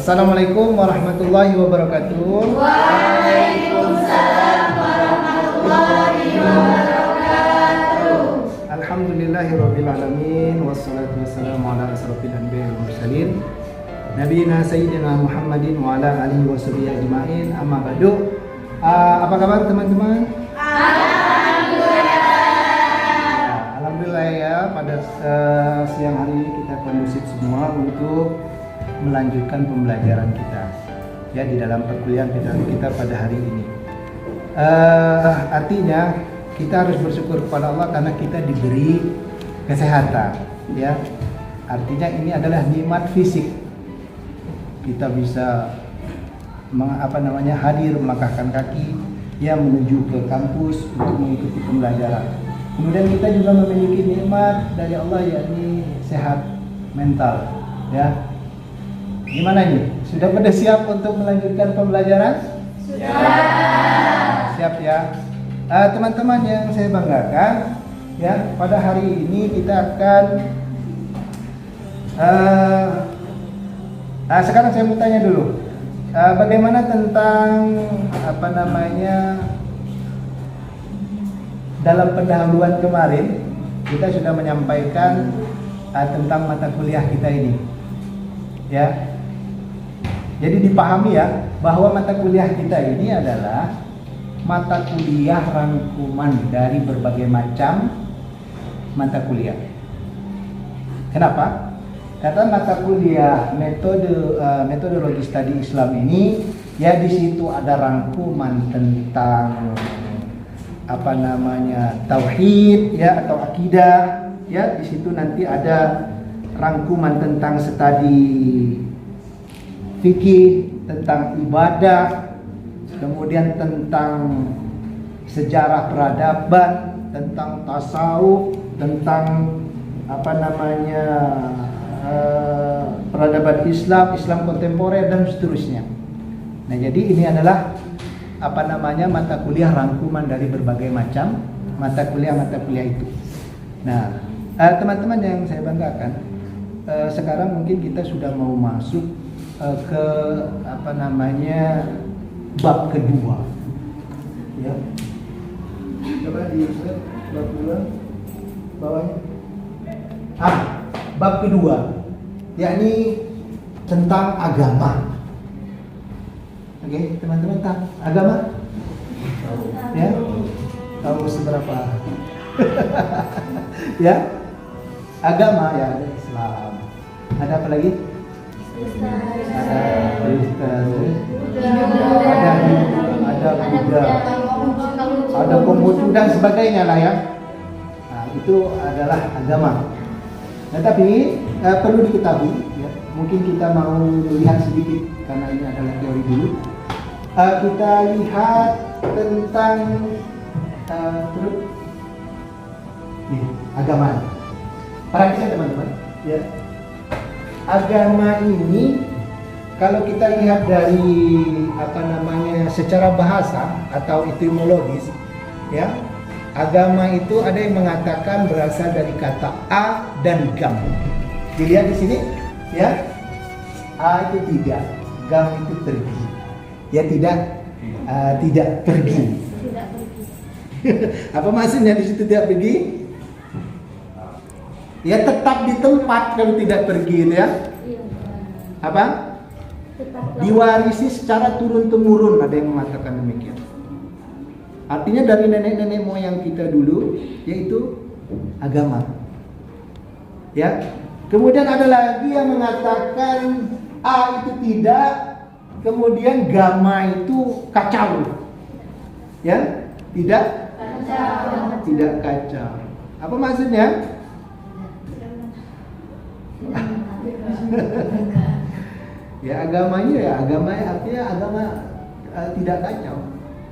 Assalamualaikum warahmatullahi wabarakatuh. Waalaikumsalam warahmatullahi wabarakatuh. Alhamdulillahirabbil alamin wassalatu wassalamu ala asrofil anbiya'i wal mursalin nabiyina sayyidina Muhammadin wa ala alihi washabihi ajmain. Amma ba'du. Apa kabar teman-teman? Alhamdulillah ya, pada siang hari ini kita kondusif semua untuk melanjutkan pembelajaran kita ya di dalam perkuliahan kita pada hari ini. Artinya kita harus bersyukur kepada Allah karena kita diberi kesehatan ya. Artinya ini adalah nikmat fisik. Kita bisa hadir melangkahkan kaki yang menuju ke kampus untuk mengikuti pembelajaran. Kemudian kita juga memiliki nikmat dari Allah, yakni sehat mental ya. Gimana ini? Sudah pada siap untuk melanjutkan pembelajaran? Sudah. Siap ya. Teman-teman yang saya banggakan ya, pada hari ini kita akan sekarang saya mau tanya dulu. Bagaimana tentang dalam pendahuluan kemarin kita sudah menyampaikan tentang mata kuliah kita ini ya. Jadi dipahami ya bahwa mata kuliah kita ini adalah mata kuliah rangkuman dari berbagai macam mata kuliah. Kenapa? Karena mata kuliah metodologi studi Islam ini ya, di situ ada rangkuman tentang tauhid ya atau akidah ya. Di situ nanti ada rangkuman tentang studi fikih, tentang ibadah, kemudian tentang sejarah peradaban, tentang tasawuf, tentang peradaban Islam, Islam kontemporer dan seterusnya. Nah, jadi ini adalah mata kuliah rangkuman dari berbagai macam mata kuliah itu. Nah, teman-teman yang saya banggakan, sekarang mungkin kita sudah mau masuk ke bab kedua. Ya. Coba di-lihat bab kedua bawahnya. Bab kedua, yakni tentang agama. Oke, teman-teman tahu agama? Ya, tahu seberapa? Ya, agama ya, ada Islam. Ada apa lagi? Ada Kristen, ada Buddha, ada Konghucu dan sebagainya lah ya. Nah, itu adalah agama. Nah, tapi perlu diketahui ya, mungkin kita mau lihat sedikit karena ini adalah teori dulu. Kita lihat tentang agama. Perhatikan teman-teman ya. Agama ini kalau kita lihat dari secara bahasa atau etimologis ya, agama itu ada yang mengatakan berasal dari kata a dan gam. Dilihat di sini ya, a itu tidak, gam itu pergi. Ya tidak pergi. Apa maksudnya di situ tidak pergi? Ya tetap di tempat kalau tidak pergi itu ya. Apa? Diwarisi secara turun-temurun, ada yang mengatakan demikian. Artinya dari nenek-nenek moyang kita dulu, yaitu agama. Ya. Kemudian ada lagi yang mengatakan a itu tidak, kemudian gama itu kacau. Ya, tidak kacau. Tidak kacau. Apa maksudnya? Ya agamanya artinya agama tidak kacau.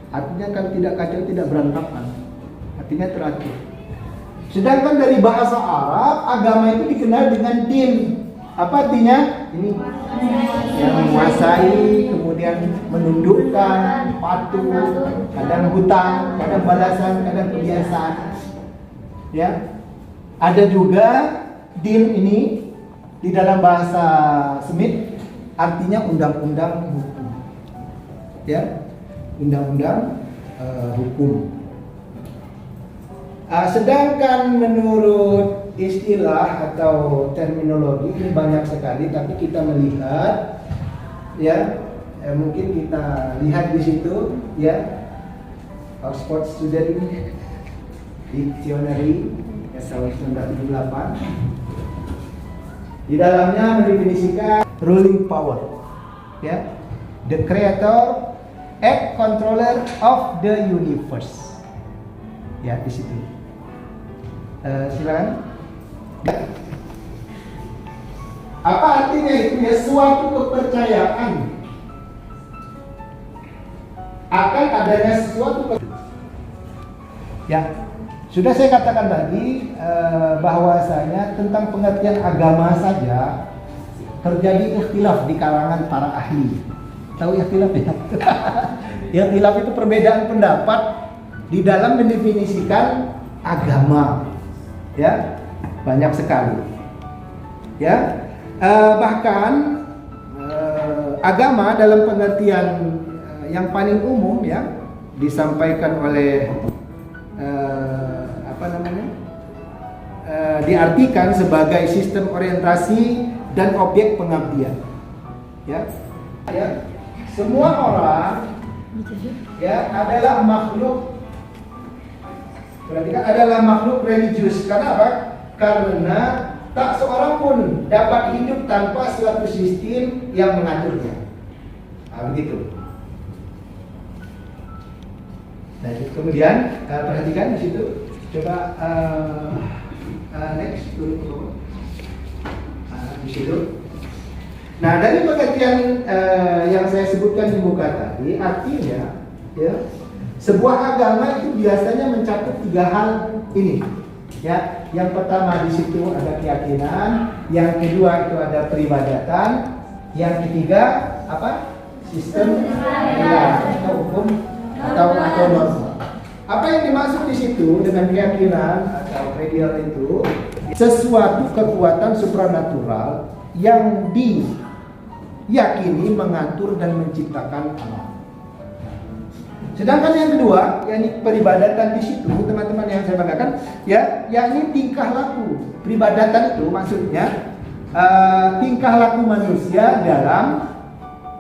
Artinya kalau tidak kacau tidak berantakan. Artinya teratur. Sedangkan dari bahasa Arab, agama itu dikenal dengan din. Apa artinya? Ini yang menguasai, kemudian menundukkan, patuh, kadang hutang, kadang balasan, kadang kebiasaan. Ya. Ada juga din ini di dalam bahasa Semit artinya undang-undang hukum. Ya, undang-undang hukum. Sedangkan menurut istilah atau terminologi ini banyak sekali, tapi kita melihat ya, mungkin kita lihat di situ ya, Oxford Student Dictionary ya, tahun 1978. Di dalamnya mendefinisikan ruling power, ya, the creator and controller of the universe. Ya, di situ. Silakan. Apa artinya itu? Ya, suatu kepercayaan akan adanya sesuatu. Ya, sudah saya katakan tadi bahwasanya tentang pengertian agama saja terjadi ikhtilaf di kalangan para ahli. Tahu ikhtilaf ya? Ikhtilaf itu perbedaan pendapat di dalam mendefinisikan agama. Ya, banyak sekali. Ya, bahkan agama dalam pengertian yang paling umum ya disampaikan oleh diartikan sebagai sistem orientasi dan objek pengabdian. Ya, ya, semua orang ya adalah makhluk. Perhatikan, adalah makhluk religius. Karena apa? Karena tak seorang pun dapat hidup tanpa suatu sistem yang mengaturnya. Begitu. Nah, kemudian perhatikan di situ. Coba next dulu. Di situ. Nah, dari pengertian yang saya sebutkan di muka tadi, artinya ya, sebuah agama itu biasanya mencakup 3 hal ini. Ya, yang pertama di situ ada keyakinan, yang kedua itu ada peribadatan, yang ketiga apa? Sistem atau hukum atau norma. Apa yang dimaksud di situ dengan keyakinan atau ideal itu? Sesuatu kekuatan supranatural yang diyakini mengatur dan menciptakan alam. Sedangkan yang kedua, yakni peribadatan di situ, teman-teman yang saya banggakan, ya, yakni tingkah laku. Peribadatan itu maksudnya tingkah laku manusia dalam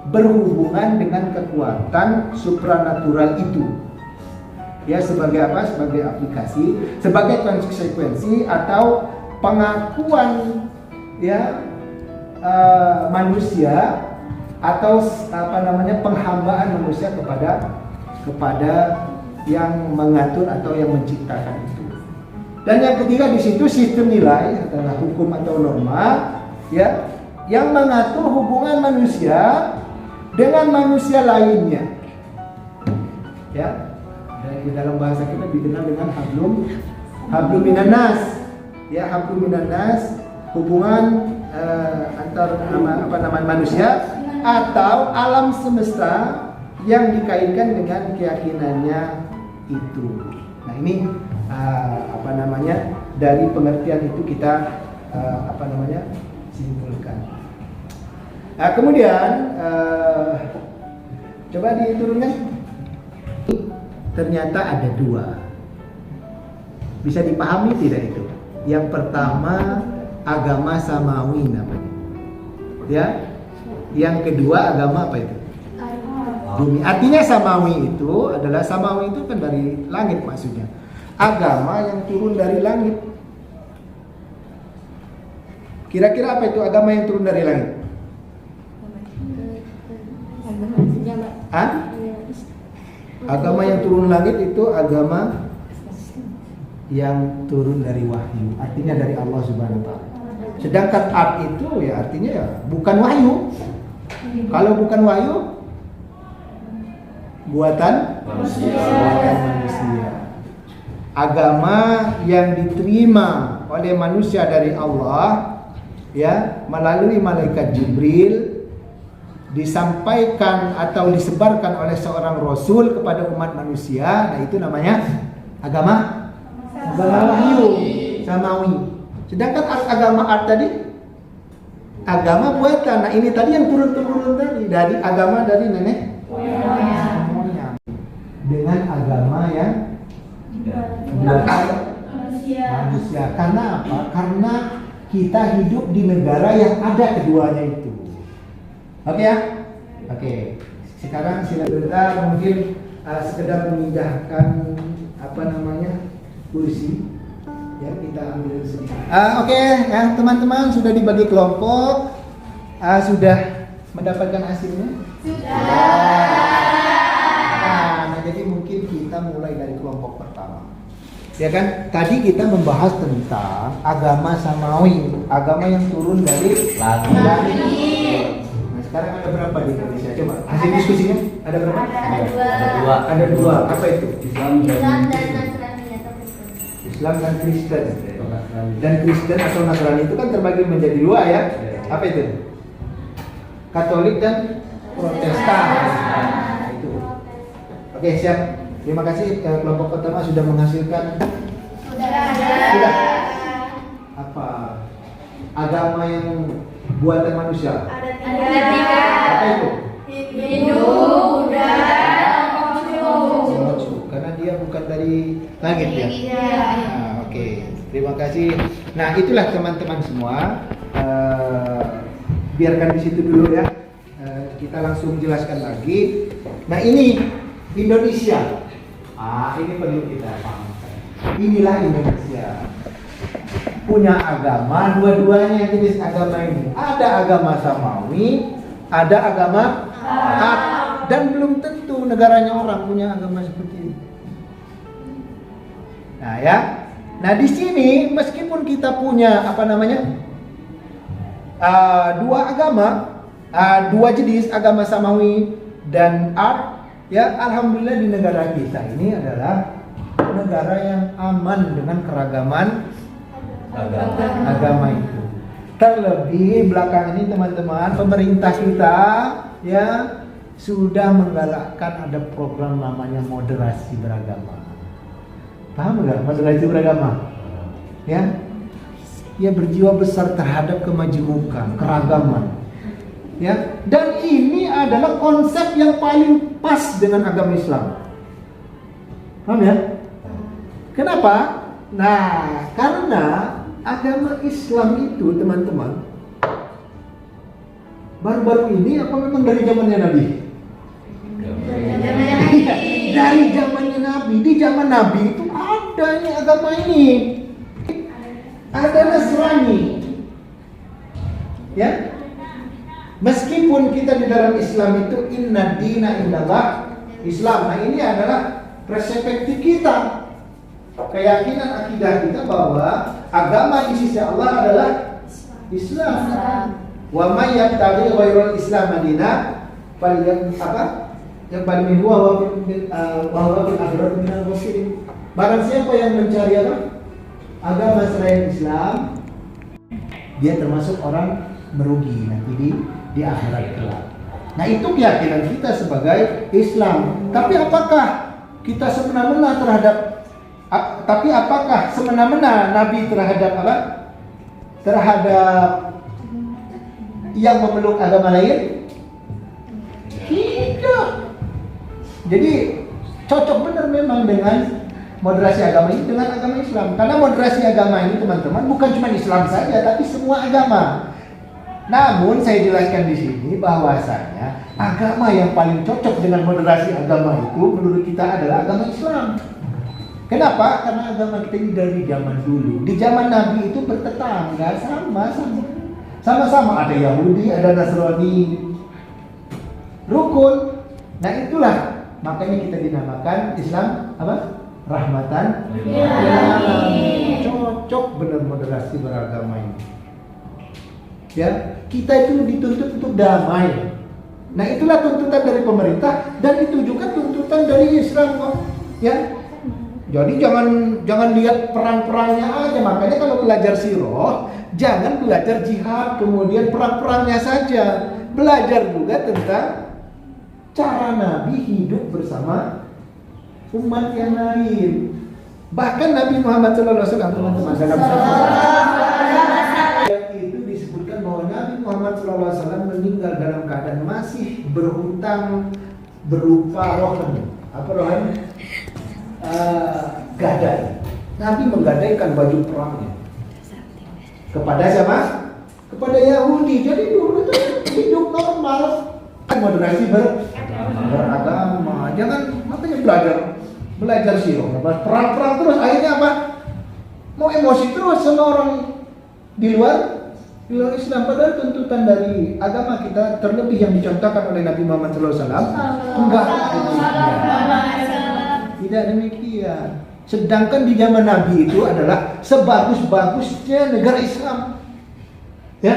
berhubungan dengan kekuatan supranatural itu. Ya, sebagai apa? Sebagai aplikasi, sebagai konsekuensi atau pengakuan ya manusia atau penghambaan manusia kepada yang mengatur atau yang menciptakan itu. Dan yang ketiga di situ sistem nilai adalah hukum atau norma ya yang mengatur hubungan manusia dengan manusia lainnya. Ya. Dan di dalam bahasa kita dikenal dengan hablum minan nas. Ya, hablum minan nas, hubungan antar manusia atau alam semesta yang dikaitkan dengan keyakinannya itu. Nah, ini dari pengertian itu kita simpulkan. Nah, kemudian coba diturunkan. Ternyata ada 2. Bisa dipahami tidak itu? Yang pertama agama samawi namanya. Ya. Yang kedua agama apa itu? Bumi. Artinya samawi itu adalah, samawi itu kan dari langit maksudnya. Agama yang turun dari langit. Kira-kira apa itu agama yang turun dari langit? Agama yang turun langit itu agama yang turun dari wahyu. Artinya dari Allah Subhanahu wa taala. Sedangkan art itu ya artinya ya bukan wahyu. Kalau bukan wahyu, buatan manusia. Agama yang diterima oleh manusia dari Allah ya melalui malaikat Jibril, disampaikan atau disebarkan oleh seorang rasul kepada umat manusia. Nah, itu namanya agama wahyu samawi. Sedangkan agama art tadi agama buatan. Nah ini tadi yang turun-temurun tadi, dari agama dari nenek moyang, dengan agama yang buatan manusia. Karena apa? Karena kita hidup di negara yang ada keduanya itu. Oke ya? Oke. Sekarang silakan bentar, mungkin sekedar memindahkan kursi. Ya, kita ambil sedikit. Oke, ya teman-teman sudah dibagi kelompok, sudah mendapatkan hasilnya? Sudah. Nah, jadi mungkin kita mulai dari kelompok pertama. Ya kan, tadi kita membahas tentang agama samawi, agama yang turun dari langit. Nah, sekarang ada berapa di Indonesia? Coba hasil diskusinya ada berapa? Ada dua. Apa itu? Islam dan Nasrani. Islam dan Kristen. Dan Kristen atau Nasrani itu kan terbagi menjadi dua ya. Apa itu? Katolik dan Protestan. Nah, itu. Oke, siap. Terima kasih kelompok pertama sudah menghasilkan. Sudah. Apa? Agama yang buatan manusia. Ada tiga. Apa itu? Hindu, Buddha, Konghucu. Karena dia bukan dari langit ya. Nah, oke. Terima kasih. Nah, itulah teman-teman semua. Biarkan di situ dulu ya. Kita langsung jelaskan lagi. Nah, ini Indonesia. Ini perlu kita pahamkan. Inilah Indonesia. Punya agama, dua-duanya jenis agama ini. Ada agama samawi, ada agama Arab, dan belum tentu negaranya orang punya agama seperti ini. Nah ya, nah di sini meskipun kita punya dua agama, dua jenis agama samawi dan Arab, ya alhamdulillah di negara kita ini adalah negara yang aman dengan keragaman agama itu. Terlebih belakang ini teman-teman, pemerintah kita ya sudah menggalakkan ada program namanya moderasi beragama. Paham nggak moderasi beragama? Ya, ia berjiwa besar terhadap kemajemukan, keragaman. Ya, dan ini adalah konsep yang paling pas dengan agama Islam. Paham ya? Kenapa? Nah, karena agama Islam itu teman-teman baru-baru ini apa memang dari zamannya Nabi? Dari zamannya Nabi. Di zaman Nabi itu ada ini agama ini. Ada Nasrani. Ya. Meskipun kita di dalam Islam itu inna dina indallah Islam. Nah, ini adalah perspektif kita. Keyakinan akidah kita bahwa agama di sisi Allah adalah Islam. Wa may yabtaghi ghairal Islam madina yang paling huwa wa fil akhirati minal khasirin. Barang siapa yang mencari agama selain Islam, dia termasuk orang merugi nanti di akhirat kelak. Nah, itu keyakinan kita sebagai Islam. Tapi apakah kita semena-mena Nabi terhadap yang memeluk agama lain? Tidak. Jadi cocok benar memang dengan moderasi agama ini dengan agama Islam. Karena moderasi agama ini teman-teman bukan cuma Islam saja, tapi semua agama. Namun saya jelaskan di sini bahwasanya agama yang paling cocok dengan moderasi agama itu menurut kita adalah agama Islam. Kenapa? Karena agama kita ini dari zaman dulu. Di zaman Nabi itu bertetangga sama-sama ada Yahudi, ada Nasrani, rukun. Nah itulah makanya kita dinamakan Islam rahmatan lil alamin. Cocok benar moderasi beragama ini. Ya, kita itu dituntut untuk damai. Nah, itulah tuntutan dari pemerintah dan itu juga tuntutan dari Islam, ya. Jadi jangan lihat perang-perangnya aja. Makanya kalau belajar sirah, jangan belajar jihad kemudian perang-perangnya saja. Belajar juga tentang cara Nabi hidup bersama umat yang lain. Bahkan Nabi Muhammad SAW teman-teman dalam SAW meninggal dalam keadaan masih berhutang berupa rohani. Apa rohani? Gadai. Nabi menggadaikan baju perangnya. Kepada siapa? Kepada Yahudi. Jadi dulu itu hidup normal. Moderasi beragama. Jangan makanya belajar sirah. Perang-perang terus akhirnya apa? Mau emosi terus sama orang di luar Islam. Padahal tuntutan dari agama kita terlebih yang dicontohkan oleh Nabi Muhammad SAW enggak tidak demikian. Sedangkan di zaman Nabi itu adalah sebagus-bagusnya negara Islam. Ya.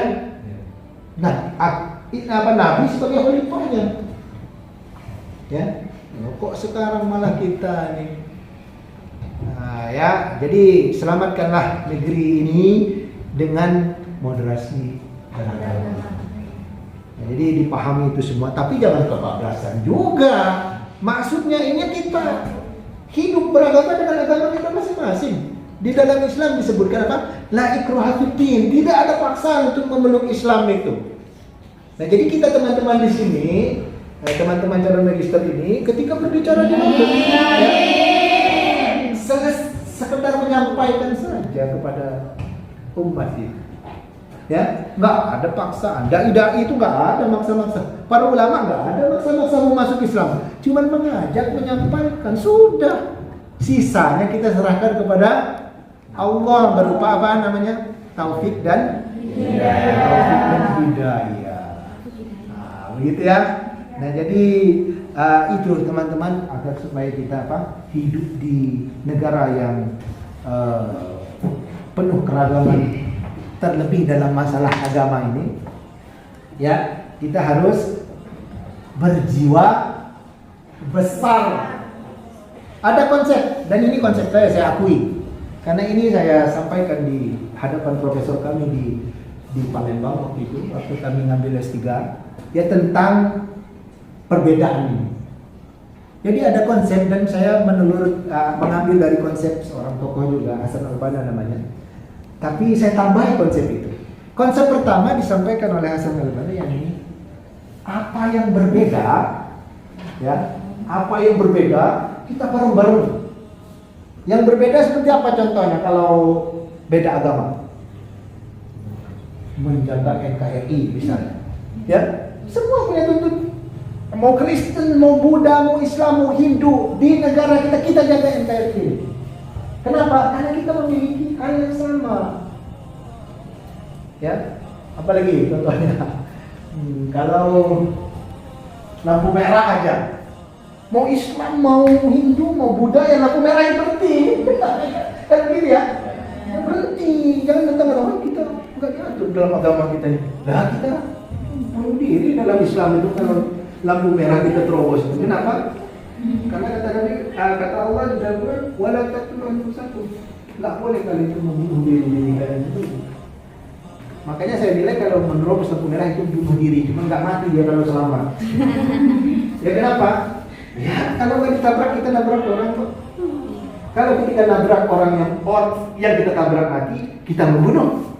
Nah, Nabi sebagai khalifahnya. Ya. Kok sekarang malah kita nih. Nah, ya, jadi selamatkanlah negeri ini dengan moderasi dan agama. Nah, jadi dipahami itu semua, tapi jangan kebablasan juga. Maksudnya ini kita hidup beragama dengan agama kita masing-masing. Di dalam Islam disebutkan apa? La ikraha fiddin. Tidak ada paksaan untuk memeluk Islam itu. Nah, jadi kita teman-teman di sini, teman-teman calon magister ini, ketika berbicara di mulut, ya, sekedar menyampaikan saja kepada umat ini. Ya, nggak ada paksaan. Dai itu nggak ada maksa-maksa. Para ulama nggak ada maksa-maksa mau masuk Islam. Cuman mengajak, menyampaikan, sudah. Sisanya kita serahkan kepada Allah berupa apa namanya? Taufik dan hidayah. Nah, begitu ya. Nah, jadi itu teman-teman agar supaya kita hidup di negara yang penuh keragaman, terlebih dalam masalah agama ini, ya kita harus berjiwa besar. Ada konsep, dan ini konsep saya akui, karena ini saya sampaikan di hadapan profesor kami di Palembang waktu itu, waktu kami ngambil S3, ya tentang perbedaan ini. Jadi ada konsep, dan saya mengambil dari konsep seorang tokoh juga, Hasan Al-Banna namanya. Tapi saya tambahi konsep itu. Konsep pertama disampaikan oleh Hasan Al-Banna yang ini. Apa yang berbeda, ya, apa yang berbeda kita bareng-bareng. Yang berbeda seperti apa contohnya kalau beda agama? Menjaga NKRI misalnya. Ya, semua punya tuntut. Mau Kristen, mau Buddha, mau Islam, mau Hindu, di negara kita jaga NKRI. Kenapa? Karena kita memiliki hal yang sama. Ya, apalagi contohnya, kalau lampu merah aja, mau Islam, mau Hindu, mau Buddha, ya lampu merah yang berhenti. Kan begini ya, berhenti. Jangan mentang-mentang kita nggak diatur dalam agama kita ini. Nah, kita bunuh diri dalam Islam itu kalau lampu merah kita terobos. Kenapa? Karena kata Allah di dalam Quran, wala taqtulu anfusakum. Enggak boleh kalian itu membunuh diri kalian itu. Makanya saya nilai kalau menerobos lampu merah itu bunuh diri, cuma nggak mati dia kalau selamat. Ya kenapa? Ya kalau nggak ditabrak kita nabrak orang kok. Kalau ketika nabrak orang yang kita tabrak mati, kita membunuh.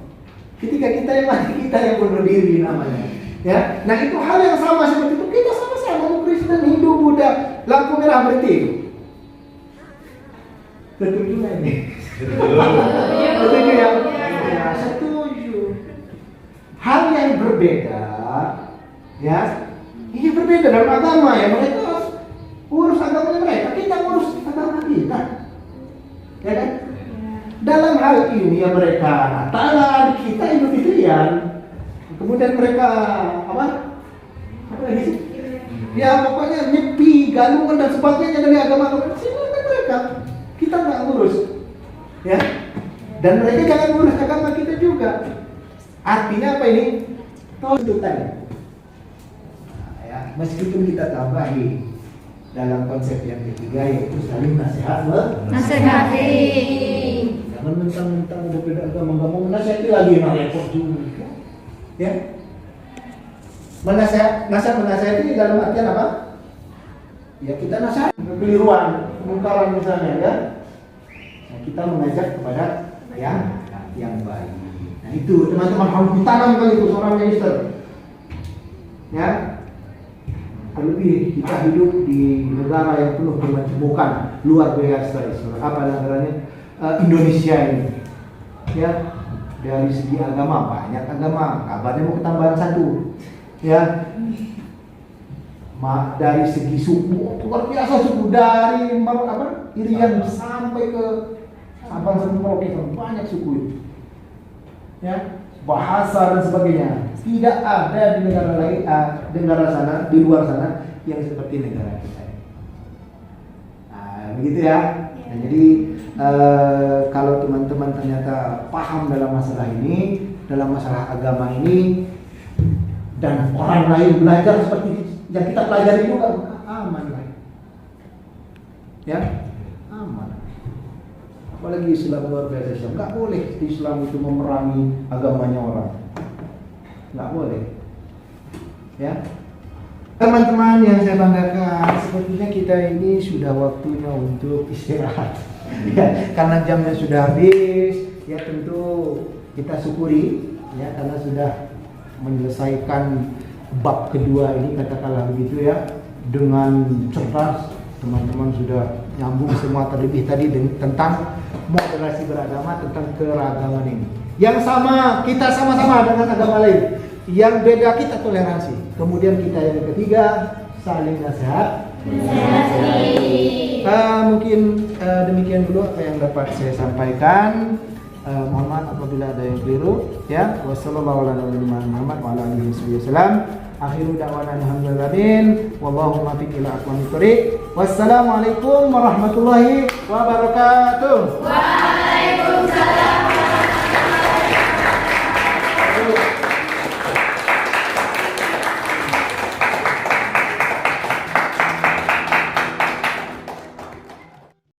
Ketika kita yang mati, kita yang bunuh diri namanya. Ya, nah itu hal yang sama seperti itu. Kita sama-sama mau Kristen, Hindu, Buddha, lampu merah berhenti. Setuju nggak ini? Setuju ya? Ya, setuju. Hal yang berbeda, ya, ini berbeda dalam agama ya. Mereka urus agamanya mereka, kita urus agama kita, ya kan? Dalam hal ini ya mereka Natalan, kita Idul Fitrian. Kemudian mereka apa lagi sih? Ya pokoknya nyepi, galungan dan sebagainya dari agama-agama. Silakan mereka, kita nggak ngurus, ya. Dan mereka jangan ngurus agama kita juga. Artinya apa ini? Tuntutan. Nah, ya, meskipun kita tambahi dalam konsep yang ketiga yaitu saling nasihati. Jangan mentang-mentang berbeda agama nggak mau menasihati lagi repot juga. Ya, menasihati dalam artian apa? Ya kita nasihat kekeliruan, kemungkaran misalnya ya. Nah, kita mengajak kepada yang baik. Nah itu teman-teman harus ditanamkan itu seorang minister. Ya, terlebih kita hidup di negara yang penuh kemajemukan luar biasa. Apa negaranya? Indonesia ini. Ya, dari segi agama banyak agama, kabarnya mau ketambahan satu. Ya, dari segi suku luar biasa, suku dari Irian sampai ke Sabang sampai Merauke, banyak suku itu. Ya, bahasa dan sebagainya. Tidak ada di negara lain, negara sana, di luar sana yang seperti negara kita. Nah, begitu ya. Nah, jadi kalau teman-teman ternyata paham dalam masalah ini, dalam masalah agama ini, dan orang lain belajar seperti yang kita pelajari juga, aman lah. Ya, aman. Apalagi Islam luar biasa. Nggak boleh Islam itu memerangi agamanya orang. Nggak boleh. Ya, teman-teman yang saya banggakan, sepertinya kita ini sudah waktunya untuk istirahat. Ya, karena jamnya sudah habis. Ya, tentu kita syukuri ya, karena sudah menyelesaikan bab kedua ini, katakanlah begitu ya, dengan cerdas. Teman-teman sudah nyambung semua, terlebih tadi tentang moderasi beragama, tentang keragaman ini. Yang sama, kita sama-sama dengan agama lain. Yang beda kita toleransi. Kemudian kita yang ketiga, saling nasihat. Mungkin demikian dulu apa yang dapat saya sampaikan. Mohon maaf apabila ada yang keliru. Ya, wassalamualaikum warahmatullahi wabarakatuh. Akhiru da'wana alhamdulillahi wallahu muwaffiq ila aqwamit thoriq. Wassalamualaikum warahmatullahi wabarakatuh.